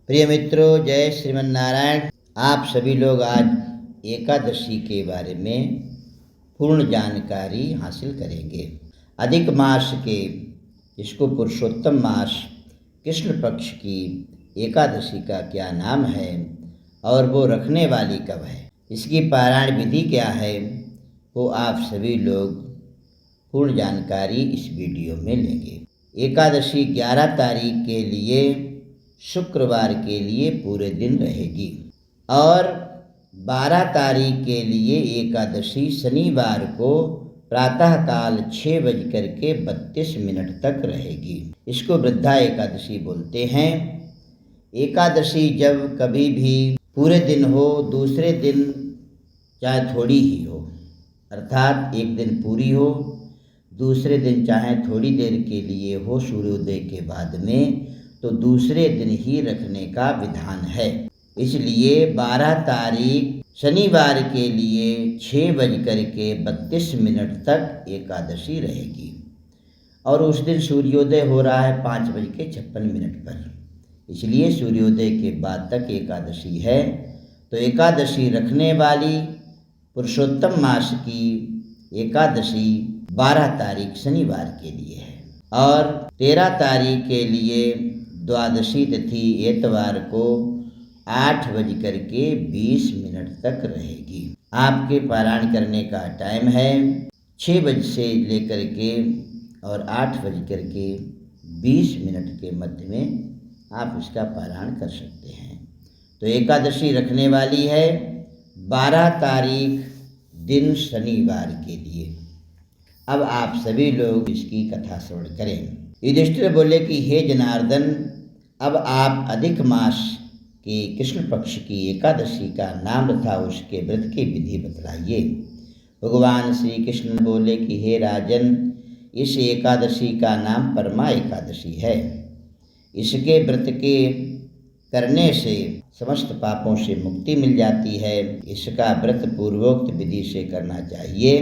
प्रिय मित्रों, जय श्रीमन नारायण। आप सभी लोग आज एकादशी के बारे में पूर्ण जानकारी हासिल करेंगे। अधिक मास के, जिसको पुरुषोत्तम मास, कृष्ण पक्ष की एकादशी का क्या नाम है और वो रखने वाली कब है, इसकी पारायण विधि क्या है, वो आप सभी लोग पूर्ण जानकारी इस वीडियो में लेंगे। एकादशी 11 तारीख के लिए, शुक्रवार के लिए पूरे दिन रहेगी और 12 तारीख के लिए एकादशी शनिवार को प्रातःकाल 6:32 तक रहेगी। इसको वृद्धा एकादशी बोलते हैं। एकादशी जब कभी भी पूरे दिन हो, दूसरे दिन चाहे थोड़ी ही हो, अर्थात एक दिन पूरी हो, दूसरे दिन चाहे थोड़ी देर के लिए हो सूर्योदय के बाद में, तो दूसरे दिन ही रखने का विधान है। इसलिए 12 तारीख शनिवार के लिए 6:32 तक एकादशी रहेगी और उस दिन सूर्योदय हो रहा है 5:56 पर, इसलिए सूर्योदय के बाद तक एकादशी है। तो एकादशी रखने वाली पुरुषोत्तम मास की एकादशी 12 तारीख शनिवार के लिए है और 13 तारीख के लिए द्वादशी तिथि एतवार को 8:20 तक रहेगी। आपके पारायण करने का टाइम है 6 बजे से लेकर के और 8:20 के मध्य में आप इसका पारायण कर सकते हैं। तो एकादशी रखने वाली है 12 तारीख दिन शनिवार के लिए। अब आप सभी लोग इसकी कथा श्रवण करें। युधिष्ठिर बोले कि हे जनार्दन, अब आप अधिक मास के कृष्ण पक्ष की एकादशी का नाम तथा उसके व्रत की विधि बतलाइए। भगवान श्री कृष्ण बोले कि हे राजन, इस एकादशी का नाम परमा एकादशी है। इसके व्रत के करने से समस्त पापों से मुक्ति मिल जाती है। इसका व्रत पूर्वोक्त विधि से करना चाहिए।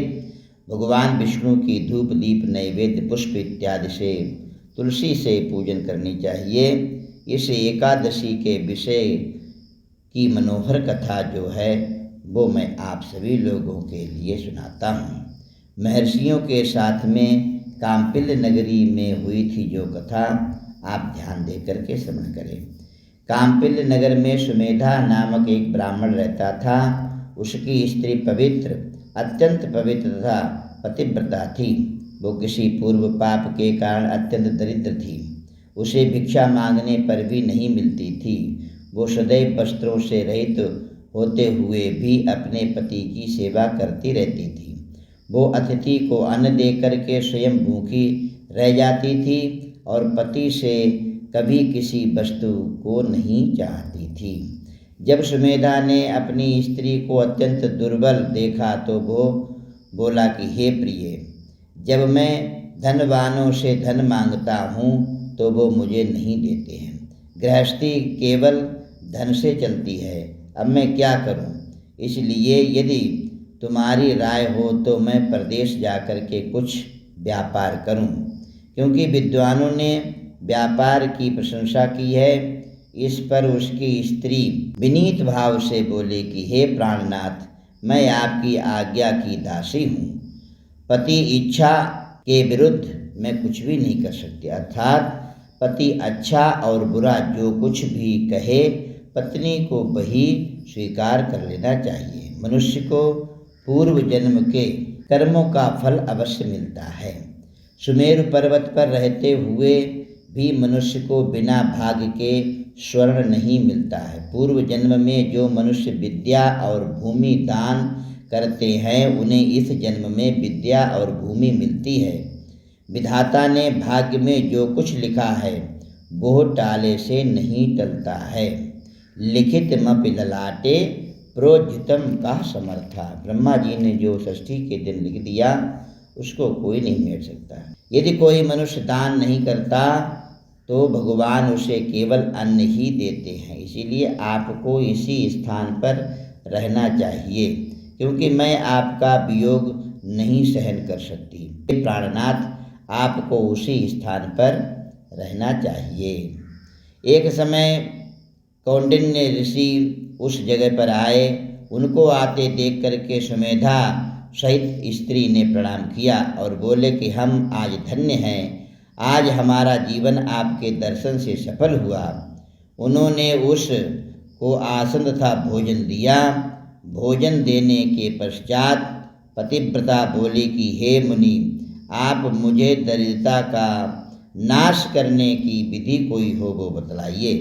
भगवान विष्णु की धूप दीप नैवेद्य पुष्प इत्यादि से, तुलसी से पूजन करनी चाहिए। इस एकादशी के विषय की मनोहर कथा जो है वो मैं आप सभी लोगों के लिए सुनाता हूँ। महर्षियों के साथ में काम्पिल्य नगरी में हुई थी जो कथा, आप ध्यान दे करके श्रवण करें। काम्पिल्य नगर में सुमेधा नामक एक ब्राह्मण रहता था। उसकी स्त्री पवित्र, अत्यंत पवित्र तथा पतिव्रता थी। वो किसी पूर्व पाप के कारण अत्यंत दरिद्र थी। उसे भिक्षा मांगने पर भी नहीं मिलती थी। वो सदैव वस्त्रों से रहित होते हुए भी अपने पति की सेवा करती रहती थी। वो अतिथि को अन्न दे करके स्वयं भूखी रह जाती थी और पति से कभी किसी वस्तु को नहीं चाहती थी। जब सुमेधा ने अपनी स्त्री को अत्यंत दुर्बल देखा तो वो बोला कि हे प्रिय, जब मैं धनवानों से धन मांगता हूँ तो वो मुझे नहीं देते हैं। गृहस्थी केवल धन से चलती है, अब मैं क्या करूँ? इसलिए यदि तुम्हारी राय हो तो मैं प्रदेश जाकर के कुछ व्यापार करूँ, क्योंकि विद्वानों ने व्यापार की प्रशंसा की है। इस पर उसकी स्त्री विनीत भाव से बोले कि हे प्राणनाथ, मैं आपकी आज्ञा की दासी हूँ। पति इच्छा के विरुद्ध मैं कुछ भी नहीं कर सकती। अर्थात पति अच्छा और बुरा जो कुछ भी कहे, पत्नी को वही स्वीकार कर लेना चाहिए। मनुष्य को पूर्व जन्म के कर्मों का फल अवश्य मिलता है। सुमेरु पर्वत पर रहते हुए भी मनुष्य को बिना भाग्य के स्वर्ण नहीं मिलता है। पूर्व जन्म में जो मनुष्य विद्या और भूमि दान करते हैं, उन्हें इस जन्म में विद्या और भूमि मिलती है। विधाता ने भाग्य में जो कुछ लिखा है वो टाले से नहीं टलता है। लिखित मपि ललाटे प्रोज्झितम का समर्था। ब्रह्मा जी ने जो षष्ठी के दिन लिख दिया उसको कोई नहीं मेट सकता। यदि कोई मनुष्य दान नहीं करता तो भगवान उसे केवल अन्न ही देते हैं। इसीलिए आपको इसी स्थान पर रहना चाहिए, क्योंकि मैं आपका वियोग नहीं सहन कर सकती। प्राणनाथ, आपको उसी स्थान पर रहना चाहिए। एक समय कौंडिन्य ऋषि उस जगह पर आए। उनको आते देख करके सुमेधा सहित स्त्री ने प्रणाम किया और बोले कि हम आज धन्य हैं, आज हमारा जीवन आपके दर्शन से सफल हुआ। उन्होंने उस को आसन तथा भोजन दिया। भोजन देने के पश्चात पतिव्रता बोली कि हे मुनि, आप मुझे दरिद्रता का नाश करने की विधि कोई हो वो बतलाइए।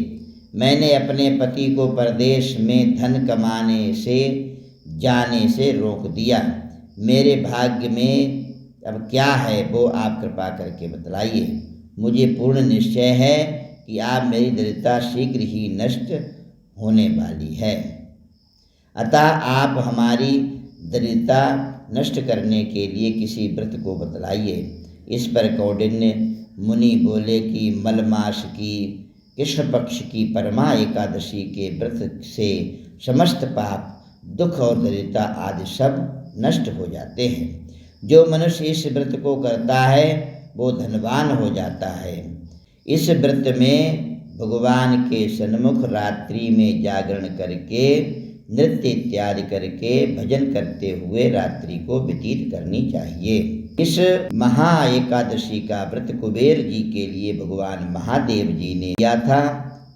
मैंने अपने पति को परदेश में धन कमाने से जाने से रोक दिया। मेरे भाग्य में अब क्या है वो आप कृपा करके बतलाइए। मुझे पूर्ण निश्चय है कि आप मेरी दरिद्रता शीघ्र ही नष्ट होने वाली है, अतः आप हमारी दरिद्रता नष्ट करने के लिए किसी व्रत को बतलाइए। इस पर कौंडिन्य मुनि बोले कि मल मास की कृष्ण पक्ष की परमा एकादशी के व्रत से समस्त पाप, दुख और दरिद्रता आदि सब नष्ट हो जाते हैं। जो मनुष्य इस व्रत को करता है वो धनवान हो जाता है। इस व्रत में भगवान के सन्मुख रात्रि में जागरण करके, नृत्य इत्यादि करके, भजन करते हुए रात्रि को व्यतीत करनी चाहिए। इस महा एकादशी का व्रत कुबेर जी के लिए भगवान महादेव जी ने किया था,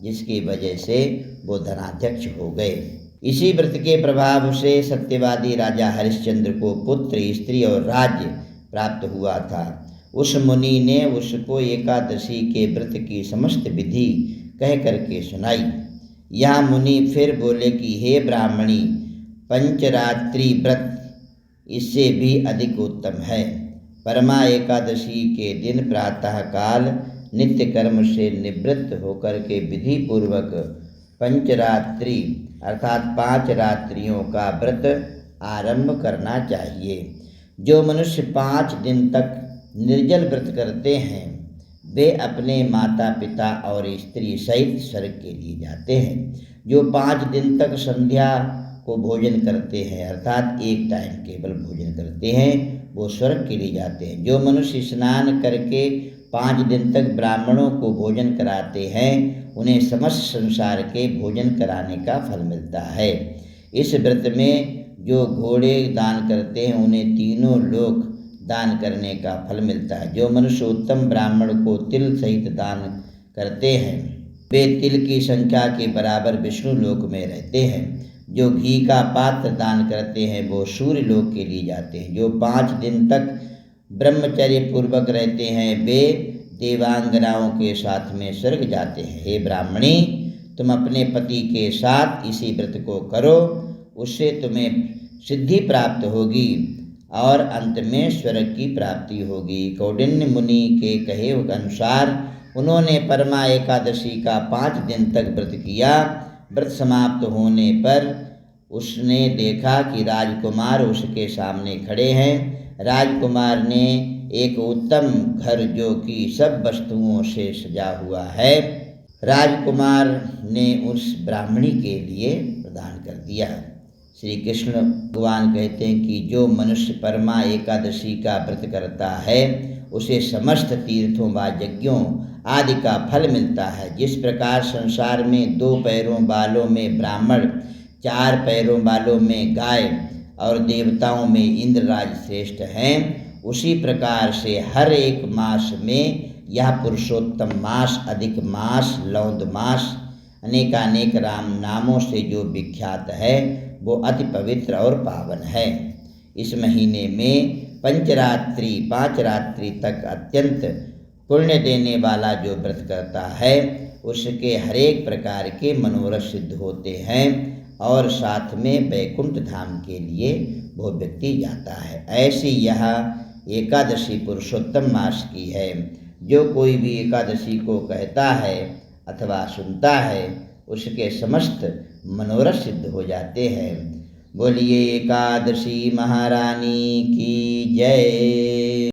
जिसकी वजह से वो धनाध्यक्ष हो गए। इसी व्रत के प्रभाव से सत्यवादी राजा हरिश्चंद्र को पुत्र, स्त्री और राज्य प्राप्त हुआ था। उस मुनि ने उसको एकादशी के व्रत की समस्त विधि कह करके सुनाई। यह मुनि फिर बोले कि हे ब्राह्मणी, पंचरात्रि व्रत इससे भी अधिक उत्तम है। परमा एकादशी के दिन प्रातः काल नित्य कर्म से निवृत्त होकर के विधि पूर्वक पंचरात्रि अर्थात 5 रात्रियों का व्रत आरंभ करना चाहिए। जो मनुष्य 5 दिन तक निर्जल व्रत करते हैं वे अपने माता पिता और स्त्री सहित स्वर्ग के लिए जाते हैं। जो 5 दिन तक संध्या को भोजन करते हैं अर्थात एक टाइम केवल भोजन करते हैं वो स्वर्ग के लिए जाते हैं। जो मनुष्य स्नान करके 5 दिन तक ब्राह्मणों को भोजन कराते हैं उन्हें समस्त संसार के भोजन कराने का फल मिलता है। इस व्रत में जो घोड़े दान करते हैं उन्हें तीनों लोक दान करने का फल मिलता है। जो मनुष्य उत्तम ब्राह्मण को तिल सहित दान करते हैं वे तिल की संख्या के बराबर विष्णु लोक में रहते हैं। जो घी का पात्र दान करते हैं वो सूर्य लोक के लिए जाते हैं। जो 5 दिन तक ब्रह्मचर्य पूर्वक रहते हैं वे देवांगनाओं के साथ में स्वर्ग जाते हैं। हे ब्राह्मणी, तुम अपने पति के साथ इसी व्रत को करो, उससे तुम्हें सिद्धि प्राप्त होगी और अंत में स्वर्ग की प्राप्ति होगी। कौंडिन्य मुनि के कहे अनुसार उन्होंने परमा एकादशी का 5 दिन तक व्रत किया। व्रत समाप्त होने पर उसने देखा कि राजकुमार उसके सामने खड़े हैं। राजकुमार ने एक उत्तम घर जो कि सब वस्तुओं से सजा हुआ है राजकुमार ने उस ब्राह्मणी के लिए प्रदान कर दिया। श्री कृष्ण भगवान कहते हैं कि जो मनुष्य परमा एकादशी का व्रत करता है उसे समस्त तीर्थों व यज्ञों आदि का फल मिलता है। जिस प्रकार संसार में 2 पैरों वालों में ब्राह्मण, 4 पैरों वालों में गाय और देवताओं में इंद्रराज श्रेष्ठ हैं, उसी प्रकार से हर एक मास में यह पुरुषोत्तम मास, अधिक मास, लौंद मास अनेकानेक राम नामों से जो विख्यात है वो अति पवित्र और पावन है। इस महीने में पंचरात्रि 5 रात्रि तक अत्यंत पुण्य देने वाला जो व्रत करता है उसके हरेक प्रकार के मनोरथ सिद्ध होते हैं और साथ में वैकुंठ धाम के लिए वो व्यक्ति जाता है। ऐसी यह एकादशी पुरुषोत्तम मास की है। जो कोई भी एकादशी को कहता है अथवा सुनता है उसके समस्त मनोरथ सिद्ध हो जाते हैं। बोलिए एकादशी महारानी की जय।